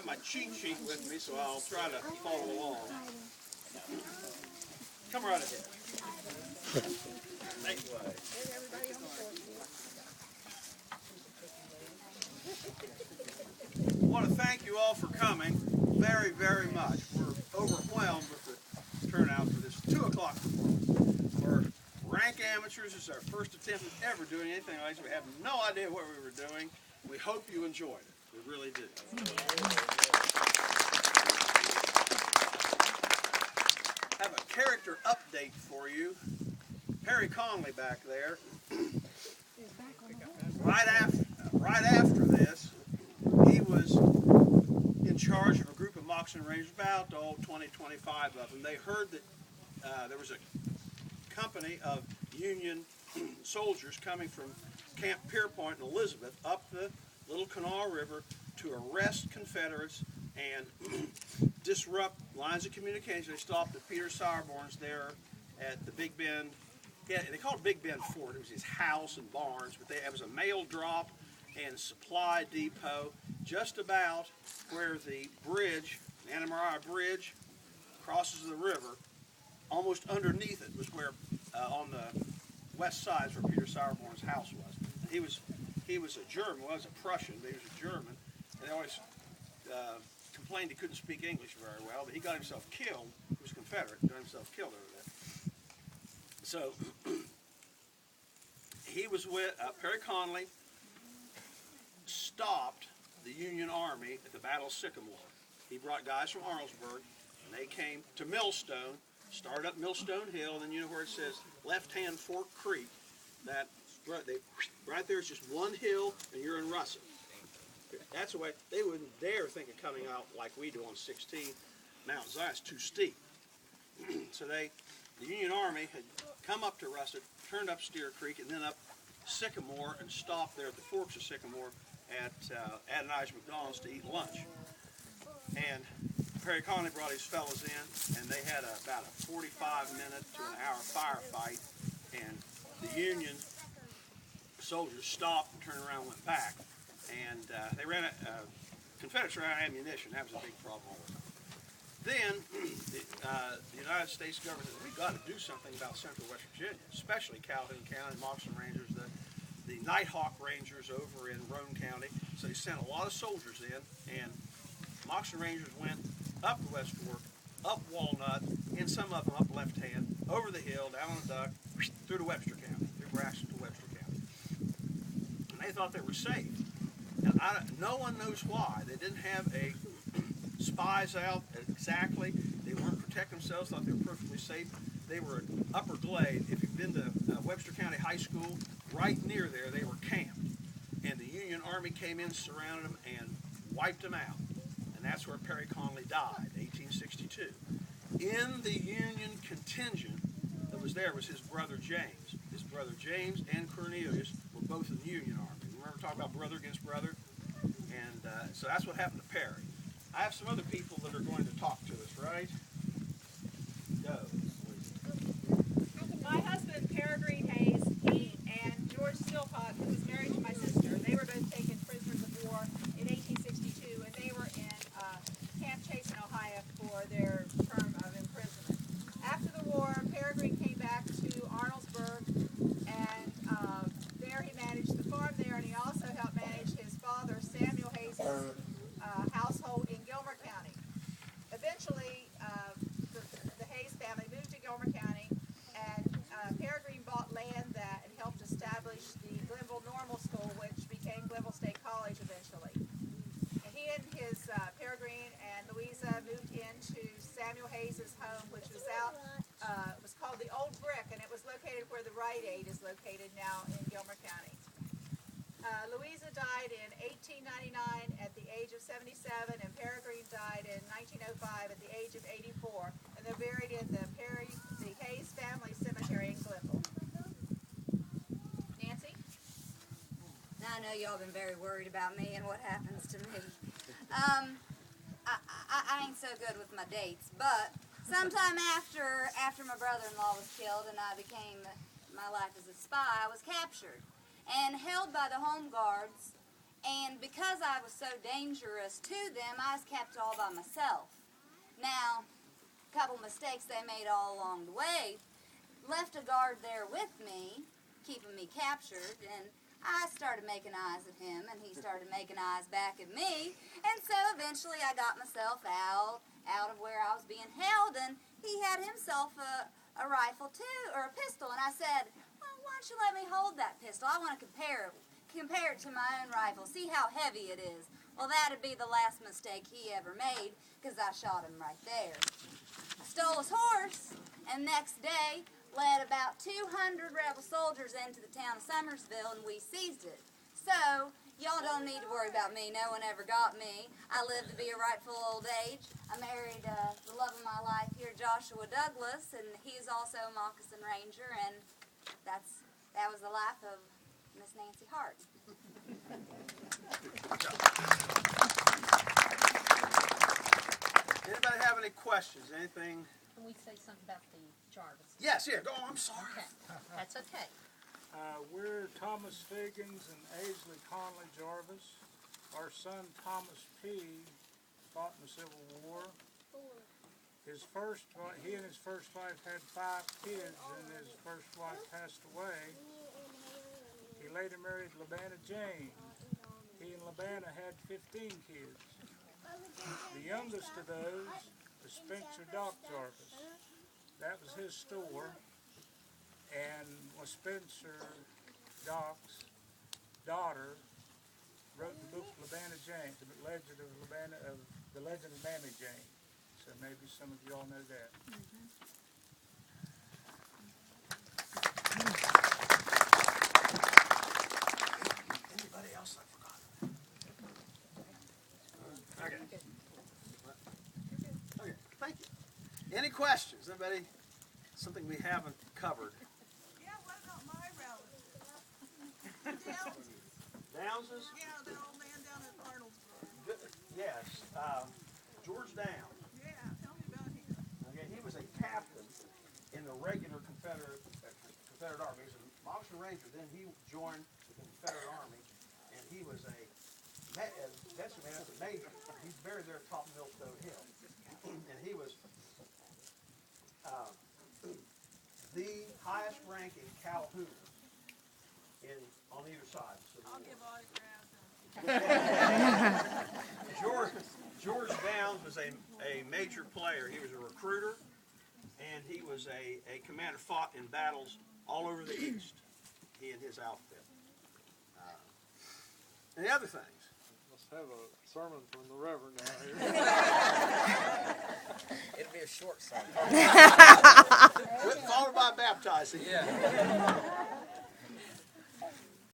have my cheat sheet with me, so I'll try to follow along. Come right ahead. Make way. I want to thank you all for coming very, very much. We're overwhelmed with the turnout for this 2 o'clock performance. We're rank amateurs. This is our first attempt at ever doing anything like this. We have no idea what we were doing. We hope you enjoyed it. We really do. I have a character update for you. Perry Conley back there. Right after this, he was in charge of a group of moccasin rangers, about 20, 25 of them. They heard that there was a company of Union soldiers coming from Camp Pierpoint in Elizabeth up the Little Kanawha River to arrest Confederates and disrupt lines of communication. They stopped at Peter Sauerborn's there at the Big Bend. Yeah, they called it Big Bend Fort. It was his house and barns, but it was a mail drop and supply depot just about where the bridge, the Anna Maria Bridge, crosses the river. Almost underneath it was where, on the west side, is where Peter Sauerborn's house was. And he was a German, well, he was a Prussian, but he was a German, and they always complained he couldn't speak English very well, but he got himself killed. He was a Confederate, got himself killed over there. So he was with Perry Conley, stopped the Union Army at the Battle of Sycamore. He brought guys from Arnoldesburg, and they came to Millstone, started up Millstone Hill, and then you know where it says left-hand Fork Creek. That right there is just one hill, and you're in Russet. That's the way they wouldn't dare think of coming out like we do on 16 Mount Zion. It's too steep. So the Union Army had come up to Russet, turned up Steer Creek, and then up Sycamore, and stopped there at the forks of Sycamore at Adonijah McDonald's to eat lunch. And Perry Conley brought his fellows in, and they had about a 45-minute to an hour firefight, and the Union soldiers stopped and turned around and went back. And they ran Confederates ran out of ammunition. That was a big problem. Then the United States government said, we've got to do something about central West Virginia, especially Calhoun County, Moccasin Rangers, the Nighthawk Rangers over in Roane County. So they sent a lot of soldiers in, and Moccasin Rangers went up the West Fork, up Walnut, and some of them up Left Hand, over the hill, down on the Duck, through to Webster County, through Braxton to Webster County. And they thought they were safe. And no one knows why. They didn't have spies out exactly. They weren't protecting themselves, thought they were perfectly safe. They were in Upper Glade. If you've been to Webster County High School, right near there, they were camped. And the Union Army came in, surrounded them, and wiped them out. And that's where Perry Conley died, 1862. In the Union contingent that was there was his brother James. His brother James and Cornelius were both in the Union Army. Remember talking about brother against brother? And so that's what happened to Perry. I have some other people that are going to talk to us, right? Go. My husband, Perry Hays, he and George Silcott, who was married to my sister, they were both taken prisoners of war in 1862, and they were in Camp Chase in Ohio for their term of imprisonment. After the war, Peregrine came back to Arnoldesburg, and there he managed the farm there, and he also helped manage his father, Samuel Hays' household in Gilmer County. Eventually, the Hays family moved to Gilmer County, and Peregrine bought land that and helped establish the Glenville Normal School, which became Glenville State College eventually. And he and his Peregrine and Louisa moved into Samuel Hays' home, which was it was called the Old Brick, and it was located where the Rite Aid is located now in Gilmer County. Louisa died in 1899 at the age of 77, and Peregrine died in 1905 at the age of 84, and they're buried in the Hays Family Cemetery in Glenville. Nancy? Now I know y'all been very worried about me and what happens to me. I ain't so good with my dates, but sometime after my brother-in-law was killed and I became my life as a spy, I was captured and held by the Home Guards And because I was so dangerous to them, I was kept all by myself. Now, a couple mistakes they made all along the way left a guard there with me, keeping me captured, and I started making eyes at him, and he started making eyes back at me, and so eventually I got myself out of where I was being held, and he had himself a rifle too, or a pistol, and I said, well, why don't you let me hold that pistol? I want to compare it to my own rifle, see how heavy it is. Well, that'd be the last mistake he ever made, because I shot him right there. Stole his horse, and next day led about 200 rebel soldiers into the town of Summersville, and we seized it. So, y'all don't need to worry about me. No one ever got me. I lived to be a rightful old age. I married the love of my life here, Joshua Douglas, and he's also a moccasin ranger, and that was the life of Miss Nancy Hart. Anybody have any questions? Anything? Can we say something about the Jarvis? Yes, here. Go on. I'm sorry. Okay, that's okay. We're Thomas Figgins and Aisley Conley Jarvis. Our son Thomas P. fought in the Civil War. He and his first wife had 5 kids, and his first wife passed away. He later married Labanna Jane. He and Labanna had 15 kids. The youngest of those was Spencer Doc Jarvis. That was his store, and was Spencer Doc's daughter wrote the book Labanna Jane, the legend of Mammy Jane. So maybe some of you all know that. Anybody else I forgot? Okay. Okay. Thank you. Any questions? Anybody? Something we haven't covered. Yeah, what about my relative? Downses? Yeah, that old man down at Arnoldsburg. Yes. George Downs. Yeah, tell me about him. Okay, he was a captain in the regular Confederate Army. He was a moccasin ranger. Then he joined the Confederate Army, and he was a major. He's buried there atop Millstone Hill, and he was the highest-ranking Calhoun on either side. So I'll give autographs. George Downs was a major player. He was a recruiter, and he was a commander, fought in battles all over the East, he and his outfit. And the other things. Let's have a sermon from the Reverend down here. It'll be a short sermon. Followed by baptizing. Yeah.